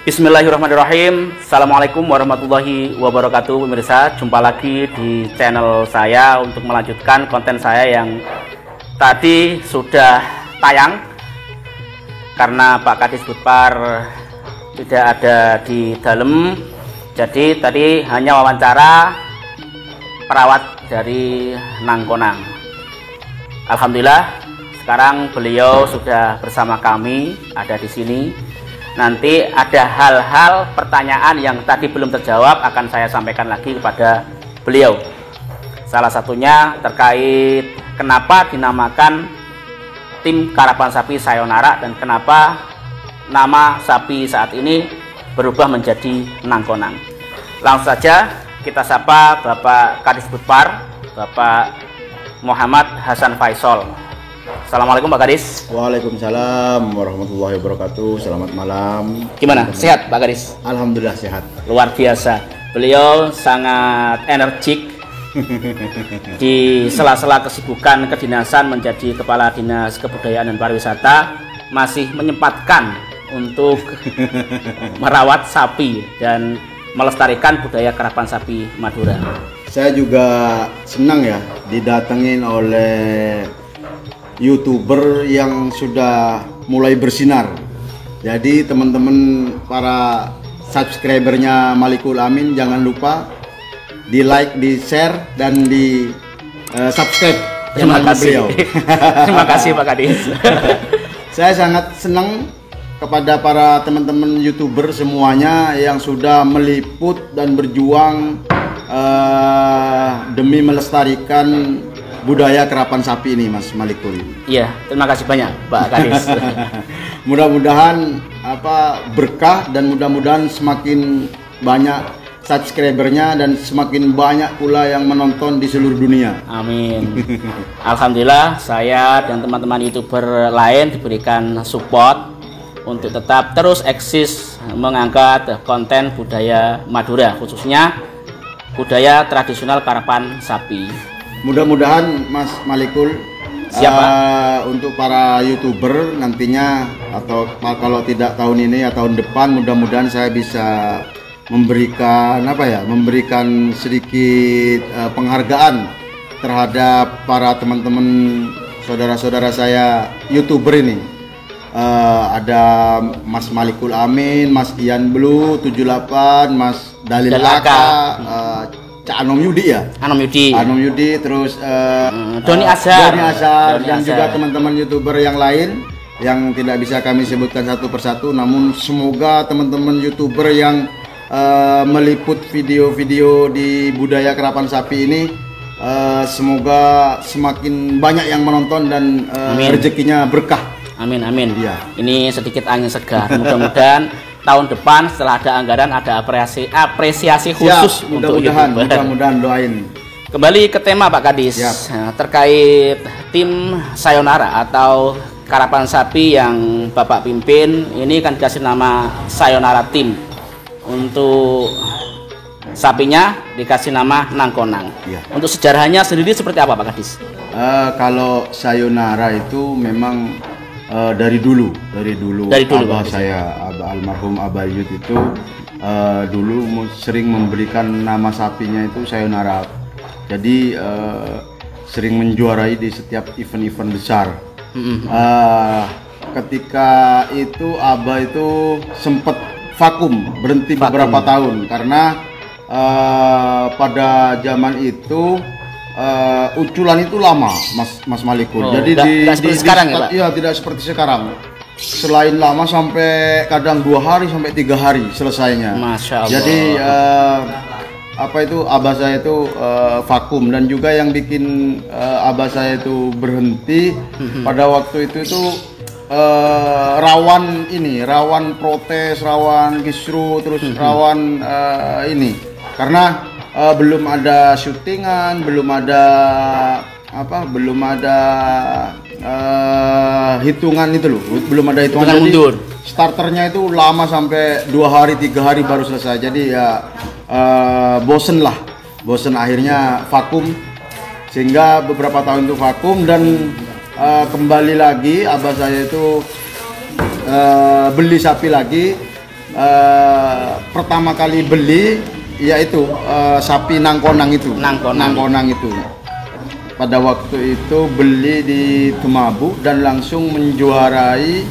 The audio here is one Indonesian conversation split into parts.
Bismillahirrahmanirrahim. Assalamualaikum warahmatullahi wabarakatuh. Pemirsa, jumpa lagi di channel saya untuk melanjutkan konten saya yang tadi sudah tayang karena Pak Kadis Budpar tidak ada di dalam. Jadi tadi hanya wawancara perawat dari Nangkonang. Alhamdulillah sekarang beliau sudah bersama kami, ada di sini. Nanti ada hal-hal pertanyaan yang tadi belum terjawab akan saya sampaikan lagi kepada beliau. Salah satunya terkait kenapa dinamakan tim Karapan Sapi Sayonara dan kenapa nama sapi saat ini berubah menjadi Nangkonang. Langsung saja kita sapa Bapak Kadis Budpar, Bapak Muhammad Hasan Faisal. Assalamualaikum Pak Kadis. Waalaikumsalam warahmatullahi wabarakatuh. Selamat malam. Gimana? Sehat Pak Kadis? Alhamdulillah sehat. Luar biasa. Beliau sangat energik di sela-sela kesibukan kedinasan menjadi Kepala Dinas Kebudayaan dan Pariwisata, masih menyempatkan untuk merawat sapi dan melestarikan budaya karapan sapi Madura. Saya juga senang ya didatengin oleh YouTuber yang sudah mulai bersinar. Jadi teman-teman para subscribernya Malikul Amin jangan lupa di like, di share dan di subscribe. Terima kasih. Terima kasih Pak Kadis. Saya sangat senang kepada para teman-teman YouTuber semuanya yang sudah meliput dan berjuang demi melestarikan budaya karapan sapi ini, Mas Malikul. Iya, terima kasih banyak Pak Kadis. Mudah-mudahan berkah dan mudah-mudahan semakin banyak subscribernya dan semakin banyak pula yang menonton di seluruh dunia. Amin. Alhamdulillah saya dan teman-teman YouTuber lain diberikan support untuk tetap terus eksis mengangkat konten budaya Madura, khususnya budaya tradisional karapan sapi. Mudah-mudahan Mas Malikul, untuk para YouTuber nantinya atau kalau tidak tahun ini atau tahun depan, mudah-mudahan saya bisa memberikan sedikit penghargaan terhadap para teman-teman saudara-saudara saya YouTuber ini. Ada Mas Malikul Amin, Mas Ian Blue 78, Mas Dalil Laka, Cak Anom Yudi ya? Anom Yudi, terus Doni Azhar dan juga teman-teman YouTuber yang lain yang tidak bisa kami sebutkan satu persatu, namun semoga teman-teman YouTuber yang meliput video-video di budaya karapan sapi ini semoga semakin banyak yang menonton dan rezekinya berkah. Amin, amin. Ya. Ini sedikit angin segar. Mudah-mudahan tahun depan setelah ada anggaran ada apresiasi khusus untuk YouTuber. Mudah-mudahan doain. Kembali ke tema Pak Kadis, terkait tim Sayonara atau karapan sapi yang Bapak pimpin, ini kan dikasih nama Sayonara Tim. Untuk sapinya dikasih nama Nangkonang. Ya. Untuk sejarahnya sendiri seperti apa Pak Kadis? Kalau Sayonara itu memang dari dulu abah saya, almarhum Abah Yud itu dulu sering memberikan nama sapinya itu Sayonara. Jadi sering menjuarai di setiap event-event besar. Ketika itu Abah itu sempat berhenti beberapa tahun karena pada zaman itu uculan itu lama, Mas Malikul. Jadi tidak seperti sekarang ya Pak? Iya, tidak seperti sekarang. Selain lama sampai kadang 2 hari sampai 3 hari selesainya. Masya Allah. Jadi abah saya itu vakum, dan juga yang bikin abah saya itu berhenti pada waktu itu rawan protes, rawan kisru, terus rawan karena belum ada syutingan, belum ada hitungan itu loh, belum ada hitungan mundur. Starternya itu lama sampai 2 hari 3 hari baru selesai. Jadi ya bosen akhirnya vakum, sehingga beberapa tahun itu vakum dan kembali lagi abah saya itu beli sapi lagi pertama kali beli yaitu sapi Nangkonang itu. Nangkonang itu. Pada waktu itu beli di Temabu dan langsung menjuarai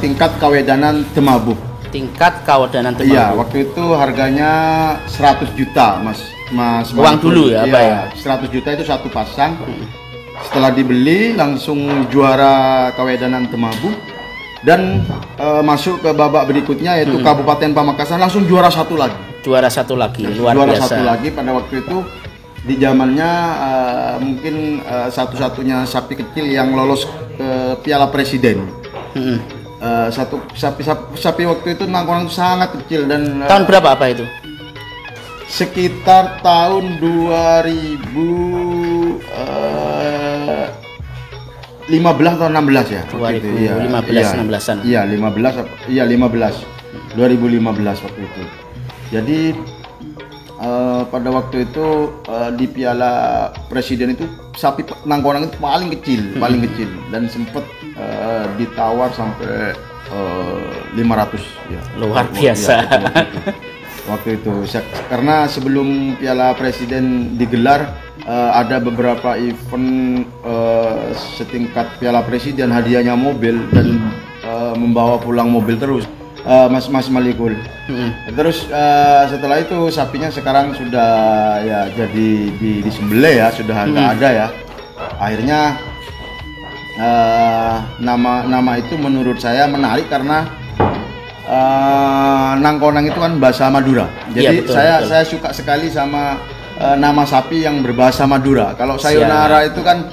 tingkat kawedanan Temabu. Tingkat kawedanan Temabu. Iya, waktu itu harganya 100 juta, Mas. Uang dulu ya, Pak ya. 100 juta itu satu pasang. Setelah dibeli langsung juara kawedanan Temabu dan masuk ke babak berikutnya yaitu Kabupaten Pamekasan langsung juara satu lagi. Luar juara biasa. Satu lagi pada waktu itu di zamannya mungkin satu-satunya sapi kecil yang lolos ke Piala Presiden. Sapi waktu itu Nangkonang sangat kecil dan tahun berapa apa itu? Sekitar tahun 2015 atau 16 ya. 2015-16an. Iya, 15. 2015 waktu itu. Jadi pada waktu itu di Piala Presiden itu sapi Nangkonang itu paling kecil dan sempat ditawar sampai 500 ya. Luar biasa. Waktu itu karena sebelum Piala Presiden digelar ada beberapa event setingkat Piala Presiden, hadiahnya mobil dan membawa pulang mobil terus. Mas Malikul. Terus setelah itu sapinya sekarang sudah ya jadi disembelih ya, sudah nggak ada ya. Akhirnya nama itu menurut saya menarik karena Nangkonang itu kan bahasa Madura. Jadi ya, saya suka sekali sama nama sapi yang berbahasa Madura. Kalau sayonara itu kan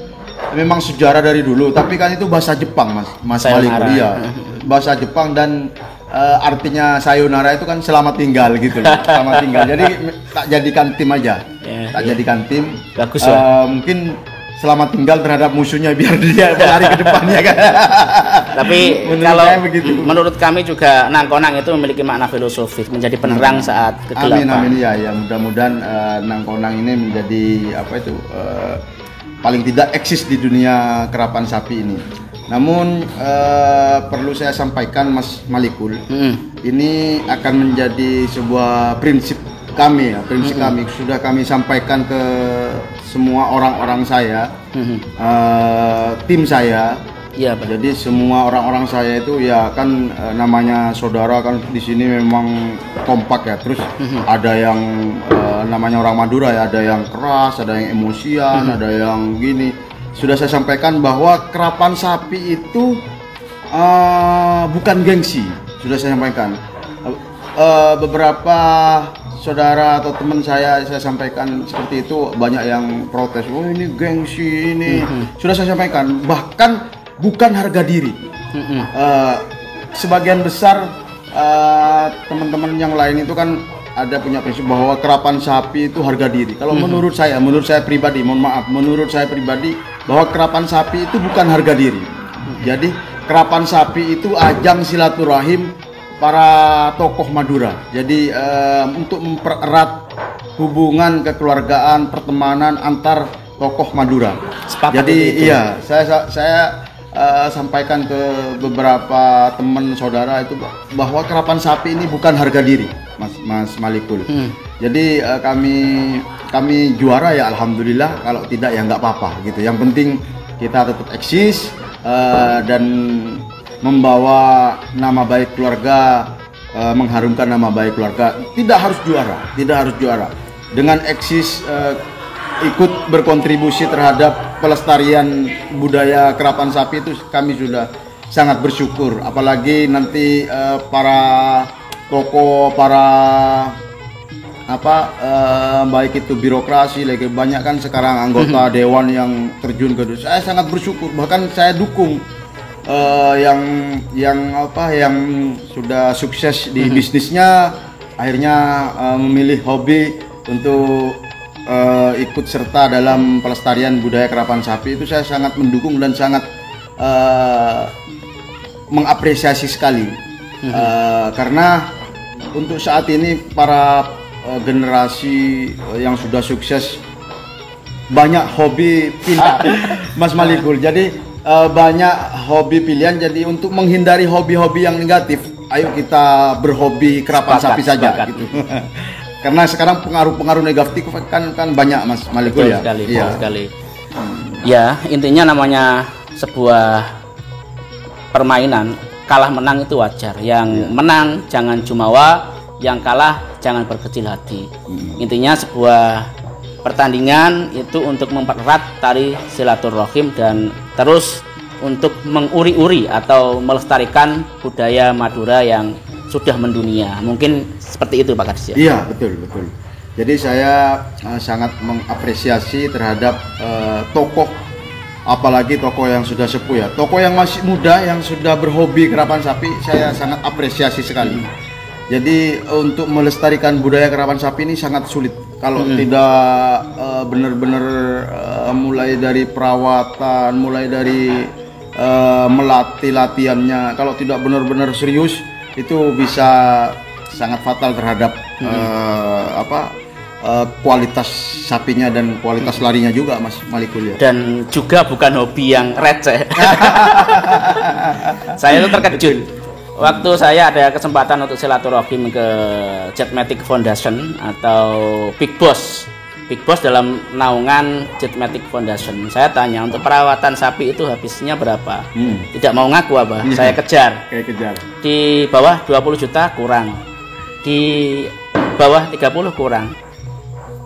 memang sejarah dari dulu, tapi kan itu bahasa Jepang, Mas Malikul. Iya, bahasa Jepang dan artinya sayonara itu kan selamat tinggal gitu loh. Selamat tinggal. Jadi tak jadikan tim aja. Jadikan tim. Bagus ya. Mungkin selamat tinggal terhadap musuhnya biar dia lari ke depannya kan. Tapi kalau menurut kami juga Nangkonang itu memiliki makna filosofis, menjadi penerang saat kegelapan. Amin ya, mudah-mudahan Nangkonang ini menjadi paling tidak eksis di dunia kerapan sapi ini. Namun perlu saya sampaikan Mas Malikul, ini akan menjadi sebuah prinsip kami ya, kami sudah kami sampaikan ke semua orang-orang saya, tim saya. Iya, Pak. Jadi semua orang-orang saya itu ya kan namanya saudara kan di sini memang kompak ya. Terus ada yang namanya orang Madura ya, ada yang keras, ada yang emosian, ada yang gini. Sudah saya sampaikan bahwa kerapan sapi itu bukan gengsi. Sudah saya sampaikan. Beberapa saudara atau teman saya sampaikan seperti itu, banyak yang protes. Oh ini gengsi ini. Sudah saya sampaikan. Bahkan bukan harga diri. Sebagian besar teman-teman yang lain itu kan ada punya prinsip bahwa kerapan sapi itu harga diri. Kalau menurut saya pribadi, menurut saya pribadi bahwa kerapan sapi itu bukan harga diri. Jadi kerapan sapi itu ajang silaturahim para tokoh Madura. Jadi untuk mempererat hubungan kekeluargaan, pertemanan antar tokoh Madura. Jadi iya, saya sampaikan ke beberapa teman saudara itu bahwa kerapan sapi ini bukan harga diri, Mas Malikul. Jadi kami juara ya alhamdulillah, kalau tidak ya nggak apa-apa gitu. Yang penting kita tetap eksis dan membawa nama baik keluarga, mengharumkan nama baik keluarga. Tidak harus juara. Dengan eksis ikut berkontribusi terhadap pelestarian budaya kerapan sapi itu kami sudah sangat bersyukur. Apalagi nanti para tokoh, baik itu birokrasi, lagi banyak kan sekarang anggota dewan yang terjun ke saya sangat bersyukur. Bahkan saya dukung yang sudah sukses di bisnisnya akhirnya memilih hobi untuk ikut serta dalam pelestarian budaya kerapan sapi. Itu saya sangat mendukung dan sangat mengapresiasi sekali. Karena untuk saat ini para generasi yang sudah sukses banyak hobi pindah Mas Malikul. Jadi banyak hobi pilihan. Jadi untuk menghindari hobi-hobi yang negatif, ayo kita berhobi kerapan Sepakat, sapi saja sepakat. gitu. Karena sekarang pengaruh-pengaruh negatif kan banyak Mas Malikul ya. Sekali, Iya. betul sekali. Ya, intinya namanya sebuah permainan, kalah menang itu wajar. Yang menang jangan jumawa, yang kalah jangan berkecil hati. Intinya sebuah pertandingan itu untuk mempererat tali silaturahim dan terus untuk menguri-uri atau melestarikan budaya Madura yang sudah mendunia. Mungkin seperti itu Pak Kadis ya? Iya, betul. Jadi saya sangat mengapresiasi terhadap tokoh, apalagi tokoh yang sudah sepuh ya. Tokoh yang masih muda yang sudah berhobi kerapan sapi, saya sangat apresiasi sekali. Jadi untuk melestarikan budaya kerapan sapi ini sangat sulit kalau tidak benar-benar mulai dari perawatan, mulai dari melatih latihannya. Kalau tidak benar-benar serius itu bisa sangat fatal terhadap kualitas sapinya dan kualitas larinya juga Mas Malikul ya. Dan juga bukan hobi yang receh. Saya itu terkejut waktu saya ada kesempatan untuk silaturahim ke Jetmatic Foundation atau Big Boss dalam naungan Jetmatic Foundation. Saya tanya untuk perawatan sapi itu habisnya berapa? Tidak mau ngaku apa? Saya kejar. Kayak kejar. Di bawah 20 juta kurang. Di bawah 30 kurang.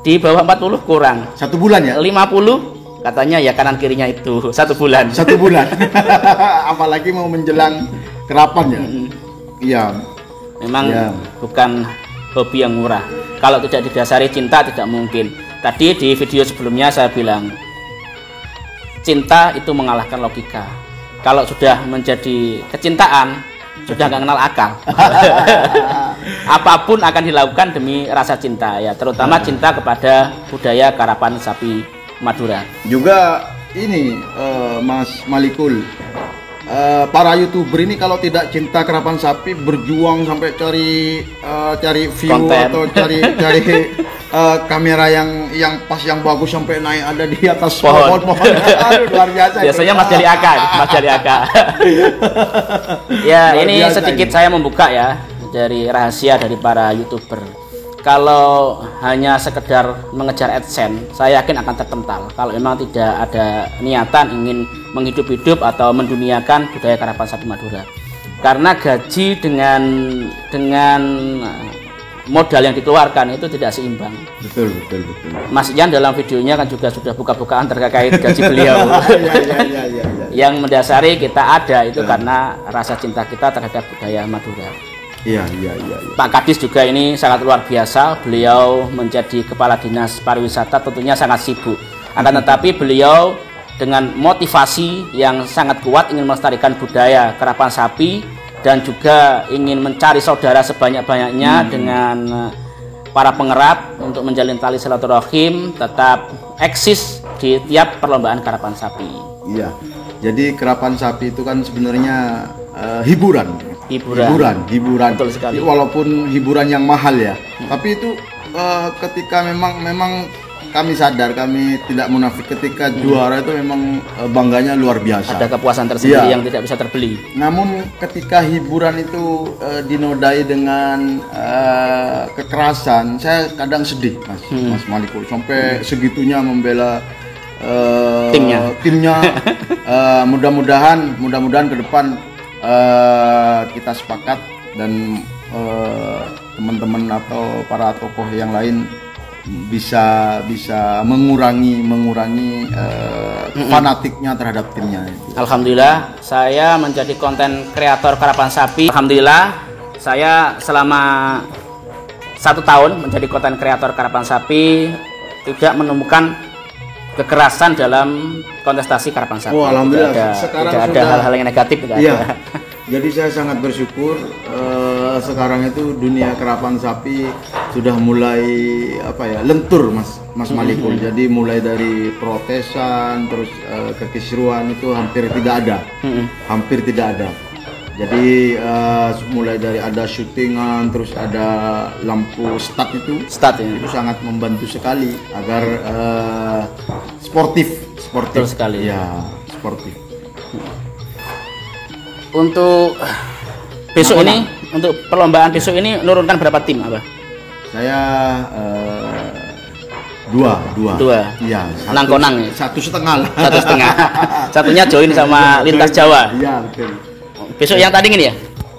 Di bawah 40 kurang. 1 bulan ya? 50 katanya ya kanan kirinya itu 1 bulan. 1 bulan. Apalagi mau menjelang kerapan ya. Iya. Memang Ya. bukan hobi yang murah. Kalau tidak didasari cinta tidak mungkin. Tadi di video sebelumnya saya bilang cinta itu mengalahkan logika. Kalau sudah menjadi kecintaan sudah nggak kenal akal. Apapun akan dilakukan demi rasa cinta ya, terutama cinta kepada budaya karapan sapi Madura. Juga ini Mas Malikul, para YouTuber ini kalau tidak cinta kerapan sapi berjuang sampai cari view Konten. atau cari kamera yang pas yang bagus sampai naik ada di atas Pohon. pohon. Aduh, luar biasa. Biasanya Mas Jali Aka. Ya, Luar ini biasa sedikit ini. saya membuka ya dari rahasia dari para YouTuber. Kalau hanya sekedar mengejar AdSense, saya yakin akan terpental. Kalau memang tidak ada niatan ingin menghidup-hidup atau menduniakan budaya karapan sapi Madura. Karena gaji dengan modal yang dikeluarkan itu tidak seimbang. Betul. Mas Ian dalam videonya kan juga sudah buka-bukaan terkait gaji beliau. Ya. Yang mendasari kita ada itu karena rasa cinta kita terhadap budaya Madura. Iya. Pak Kadis juga ini sangat luar biasa. Beliau menjadi kepala dinas pariwisata tentunya sangat sibuk. Akan tetapi beliau dengan motivasi yang sangat kuat ingin melestarikan budaya karapan sapi dan juga ingin mencari saudara sebanyak-banyaknya dengan para pengerap untuk menjalin tali silaturahim, tetap eksis di tiap perlombaan karapan sapi. Iya. Jadi kerapan sapi itu kan sebenarnya hiburan. Betul sekali. Walaupun hiburan yang mahal ya. Tapi itu ketika memang kami sadar, kami tidak munafik, ketika juara itu memang bangganya luar biasa. Ada kepuasan tersendiri Iya. yang tidak bisa terbeli. Namun ketika hiburan itu dinodai dengan kekerasan, saya kadang sedih, Mas Malikul, sampai segitunya membela timnya. Mudah-mudahan ke depan kita sepakat dan teman-teman atau para tokoh yang lain bisa mengurangi fanatiknya terhadap timnya. Alhamdulillah saya menjadi konten kreator karapan sapi. Alhamdulillah saya selama 1 tahun menjadi konten kreator karapan sapi tidak menemukan kekerasan dalam kontestasi karapan sapi. Oh, alhamdulillah. Tidak ada hal-hal yang negatif. Iya. Jadi saya sangat bersyukur sekarang itu dunia karapan sapi sudah mulai lentur Mas Malikul. Jadi mulai dari protesan terus kekisruan itu hampir tidak ada. Jadi mulai dari ada syutingan terus ada lampu stat itu sangat membantu sekali agar sportif Betul sekali. ya, sportif. Untuk besok ini untuk perlombaan besok ini nurunkan berapa tim, Abah? Saya dua. Iya. Nangkonang ya? 1,5 lah. 1,5. Satunya join sama Lintas Jawa. Iya, betul. Besok yang tanding ini ya?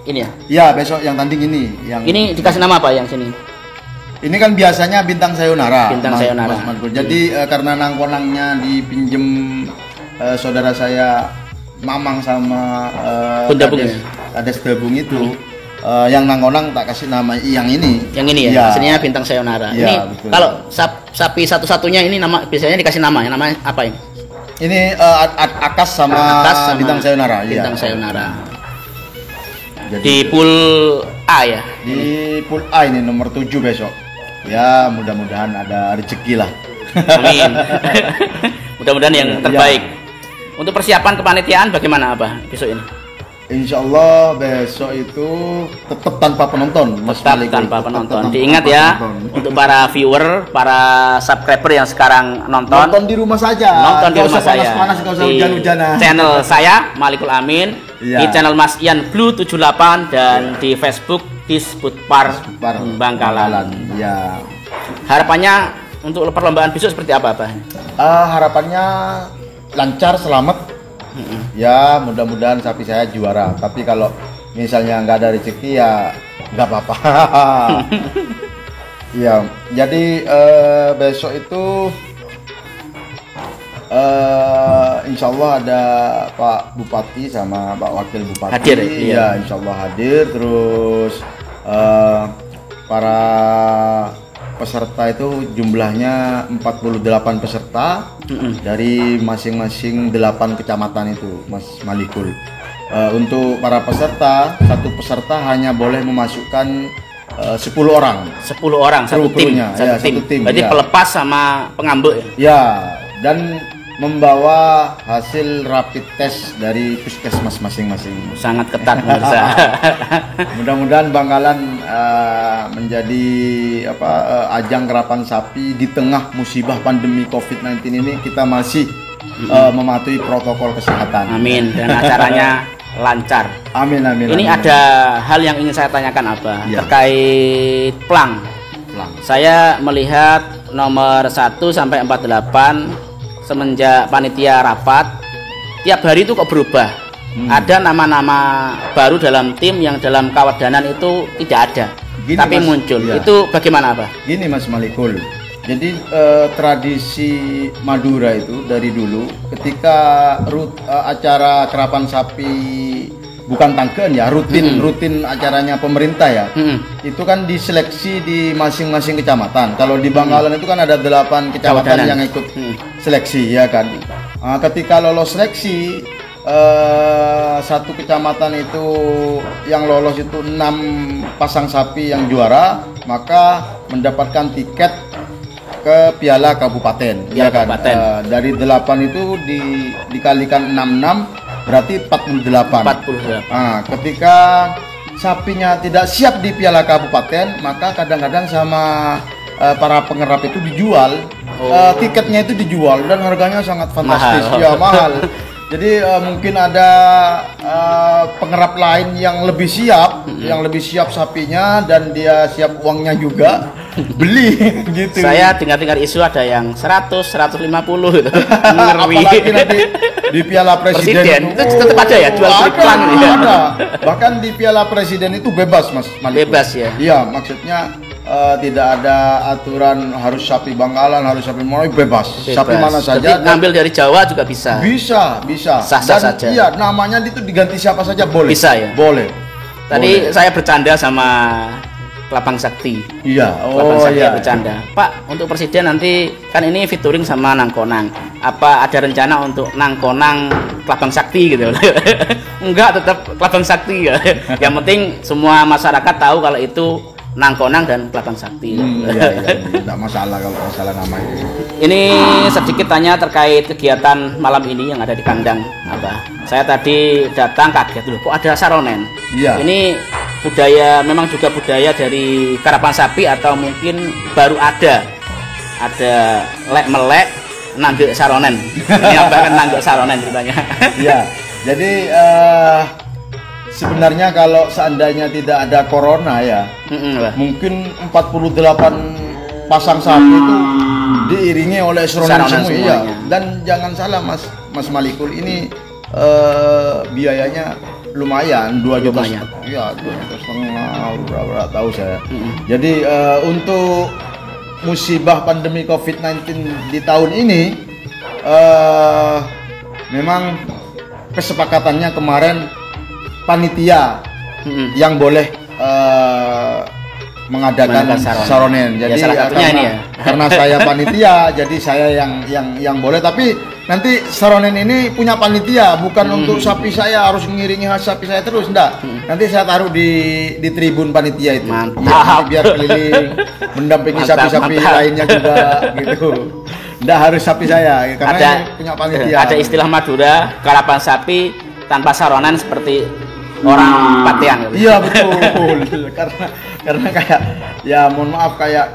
Ini ya? Iya, besok yang tanding ini. Ini dikasih nama apa yang sini? Ini kan biasanya Bintang Sayonara. Bintang Sayonara. Mas Marco. Jadi karena nangkonangnya dipinjem saudara saya Mamang sama Kades Gabung itu, yang nangkonang tak kasih nama yang ini. Yang ini ya? Aslinya Bintang Sayonara. Ya, ini betul. kalau sapi satu-satunya ini nama biasanya dikasih nama, ya namanya apa ini? Ini Akas sama Bintang Sayonara. Bintang Sayonara. Jadi, di pool A ya? Di pool A ini nomor 7 besok. Ya, mudah-mudahan ada rezeki lah. Amin. Mudah-mudahan yang terbaik. Untuk persiapan kepanitiaan bagaimana Abah besok ini? Insya Allah besok itu tetap tanpa penonton. Tetap tanpa penonton. Diingat ya, untuk para viewer, para subscriber yang sekarang nonton di rumah saja. Nonton di rumah saya. Panas, gak usah di hujan-hujanan. Channel saya Malikul Amin, di channel Mas Ian Blue 78 dan di Facebook Disputpar Bangkalan. Ya. Harapannya untuk perlombaan besok seperti apa, Pak? Harapannya lancar, selamat. Ya, mudah-mudahan sapi saya juara. Tapi kalau misalnya nggak ada rezeki ya nggak apa-apa. Ya, jadi besok itu insya Allah ada Pak Bupati sama Pak Wakil Bupati hadir. Ya, insya Allah hadir. Terus para peserta itu jumlahnya 48 peserta dari masing-masing 8 kecamatan itu, Mas Malikul. Untuk para peserta, satu peserta hanya boleh memasukkan 10 orang. 10 orang satu tim. Satu tim. Berarti pelepas sama pengambuk ya? Ya, dan membawa hasil rapid test dari puskesmas masing-masing. Sangat ketat pemirsa. Mudah-mudahan Bangkalan menjadi ajang kerapan sapi di tengah musibah pandemi COVID-19 ini, kita masih mematuhi protokol kesehatan. Amin, dan acaranya lancar. Amin. Ini ada hal yang ingin saya tanyakan Abah terkait plang. Saya melihat nomor 1 sampai 48 semenjak panitia rapat, tiap hari itu kok berubah. Ada nama-nama baru dalam tim yang dalam kawadanan itu tidak ada. Tapi muncul. Itu bagaimana, Pak? Gini Mas Malikul. Jadi tradisi Madura itu dari dulu ketika acara kerapan sapi, bukan tangkeun ya, rutin acaranya pemerintah ya. Itu kan diseleksi di masing-masing kecamatan. Kalau di Bangkalan itu kan ada 8 kecamatan yang ikut seleksi ya kan. Ketika lolos seleksi, satu kecamatan itu yang lolos itu 6 pasang sapi yang juara, maka mendapatkan tiket ke Piala Kabupaten. Ya kan. Dari 8 itu dikalikan 66 berarti 48. Ketika sapinya tidak siap di Piala Kabupaten, maka kadang-kadang sama para pengerap itu dijual. Tiketnya itu dijual dan harganya sangat fantastis. Mahal. Jadi mungkin ada pengerap lain yang lebih siap, sapinya dan dia siap uangnya juga beli gitu. Saya dengar isu ada yang 100, 150 gitu. Apalagi nanti di Piala Presiden itu tetap ada ya jual iklan ya. Ada. Bahkan di Piala Presiden itu bebas Mas Malik. Bebas ya. Iya, maksudnya tidak ada aturan harus sapi Bangkalan, harus sapi Melayu, bebas. Sapi mana saja. Jadi ngambil dari Jawa juga bisa. Bisa. Sah-sah saja. Iya, namanya itu diganti siapa saja boleh. Bisa ya. Boleh. Tadi saya bercanda sama Kelapang Sakti. Iya. Bercanda. Pak, untuk presiden nanti kan ini featuring sama Nangkonang. Apa ada rencana untuk Nangkonang Kelapang Sakti gitu? Enggak, tetap Kelapang Sakti ya. Yang penting semua masyarakat tahu kalau itu Nangkonang dan Kelapang Sakti. Tidak masalah kalau masalah namanya. Ini sedikit tanya terkait kegiatan malam ini yang ada di kandang Abah. Saya tadi datang kaget dulu, kok ada saronen? Iya. Ini budaya, memang juga budaya dari karapan sapi atau mungkin baru ada lek melek nanggek saronen. Ini Abah kan nanggek saronen ceritanya. Iya. Jadi sebenarnya kalau seandainya tidak ada corona ya, mungkin 48 pasang sapi itu diiringi oleh seronan semua ya. Dan jangan salah Mas Malikul, ini biayanya lumayan, 2 juta. Ya, 2,5 juta berapa tahu saya. Jadi untuk musibah pandemi COVID-19 di tahun ini memang kesepakatannya kemarin panitia yang boleh mengadakan saronen. Jadi ya, karena saya panitia, jadi saya yang boleh. Tapi nanti saronen ini punya panitia, bukan untuk sapi saya harus mengiringi sapi saya terus, enggak. Nanti saya taruh di tribun panitia itu. Ya, biar keliling mendampingi sapi-sapi lainnya juga gitu. Enggak harus sapi saya, karena punya panitia. Ada istilah Madura, karapan sapi tanpa saronan seperti orang patean. Iya betul. karena kayak ya mohon maaf kayak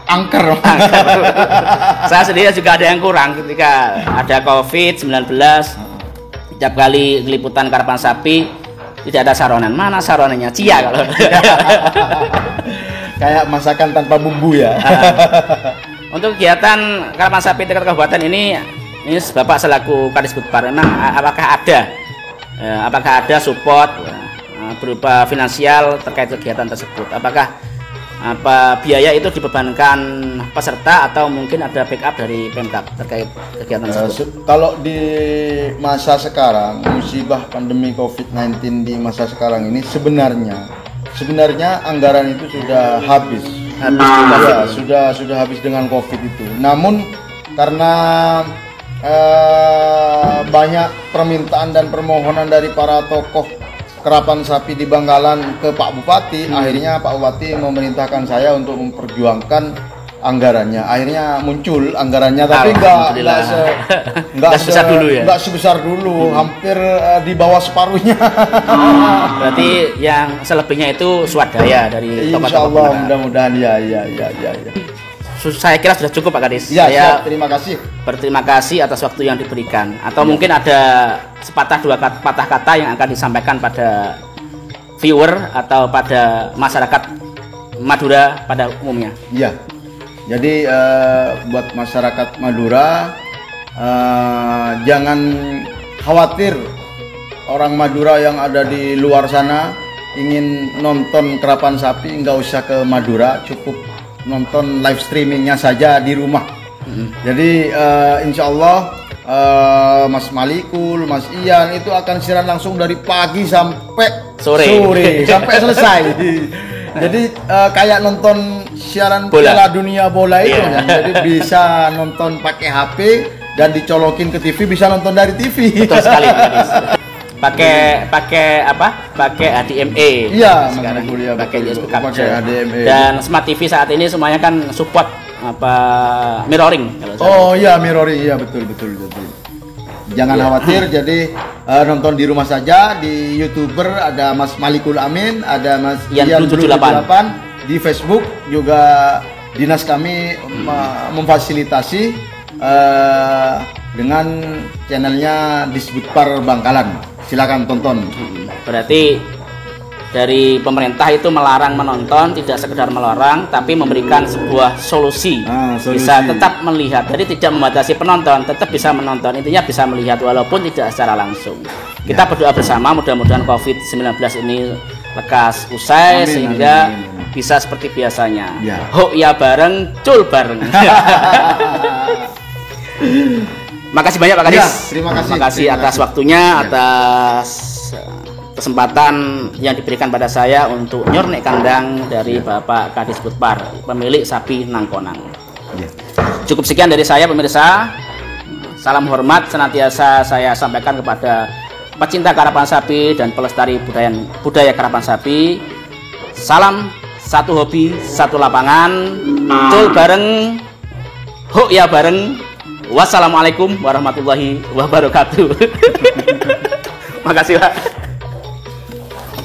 angker. Saya sendiri juga ada yang kurang ketika ada COVID-19. Setiap kali liputan karapan sapi tidak ada saronan. Mana saronannya? Cia kalau. Kayak masakan tanpa bumbu ya. Untuk kegiatan karapan sapi tingkat kabupaten ini Bapak selaku Kadisbudpar, memang apakah ada support berupa finansial terkait kegiatan tersebut? Apakah biaya itu dibebankan peserta atau mungkin ada backup dari Pemkab terkait kegiatan tersebut? Kalau di masa sekarang, musibah pandemi COVID-19 di masa sekarang ini sebenarnya anggaran itu sudah habis. Sudah habis dengan COVID itu. Namun karena banyak permintaan dan permohonan dari para tokoh kerapan sapi di Bangkalan ke Pak Bupati, akhirnya Pak Bupati memerintahkan saya untuk memperjuangkan anggarannya. Akhirnya muncul anggarannya, tapi nggak sebesar dulu, hampir di bawah separuhnya. Berarti yang selebihnya itu swadaya dari tokoh-tokoh. Insya Allah, mudah-mudahan ya. Saya kira sudah cukup Pak Kadis. Ya, saya terima kasih. Berterima kasih atas waktu yang diberikan. Atau mungkin ada sepatah dua patah kata yang akan disampaikan pada viewer atau pada masyarakat Madura pada umumnya. Iya. Jadi buat masyarakat Madura jangan khawatir, orang Madura yang ada di luar sana ingin nonton kerapan sapi nggak usah ke Madura, cukup nonton live streamingnya saja di rumah. Jadi insya Allah Mas Malikul, Mas Ian itu akan siaran langsung dari pagi sampai sore sampai selesai. Jadi kayak nonton siaran Piala Dunia bola itu kan. Jadi bisa nonton pakai HP dan dicolokin ke TV, bisa nonton dari TV. Betul sekali. Pakai HDMI. Iya, sekarang pakai USB pakai HDMI. Dan Smart TV saat ini semuanya kan support mirroring. Oh iya, mirroring, iya betul. Jangan khawatir, jadi nonton di rumah saja. Di YouTuber ada Mas Malikul Amin, ada Mas Ian 78. Di Facebook juga dinas kami memfasilitasi dengan channelnya Disbudpar Bangkalan. Silakan tonton. Berarti dari pemerintah itu melarang menonton, tidak sekedar melarang, tapi memberikan sebuah solusi. Bisa tetap melihat. Jadi tidak membatasi penonton, tetap bisa menonton. Intinya bisa melihat walaupun tidak secara langsung. Kita berdoa bersama mudah-mudahan COVID-19 ini lekas usai. Amin, sehingga bisa seperti biasanya. Ho ya bareng, cul bareng. Makasih banyak Pak Kadis. Ya, terima kasih atas waktunya, atas kesempatan yang diberikan pada saya untuk nyurnek kandang dari Bapak Kadisbudpar, pemilik sapi Nangkonang. Cukup sekian dari saya pemirsa. Salam hormat senantiasa saya sampaikan kepada pecinta karapan sapi dan pelestari budaya karapan sapi. Salam satu hobi, satu lapangan. Cul bareng, ho ya bareng. Wassalamualaikum warahmatullahi wabarakatuh. Makasih Pak.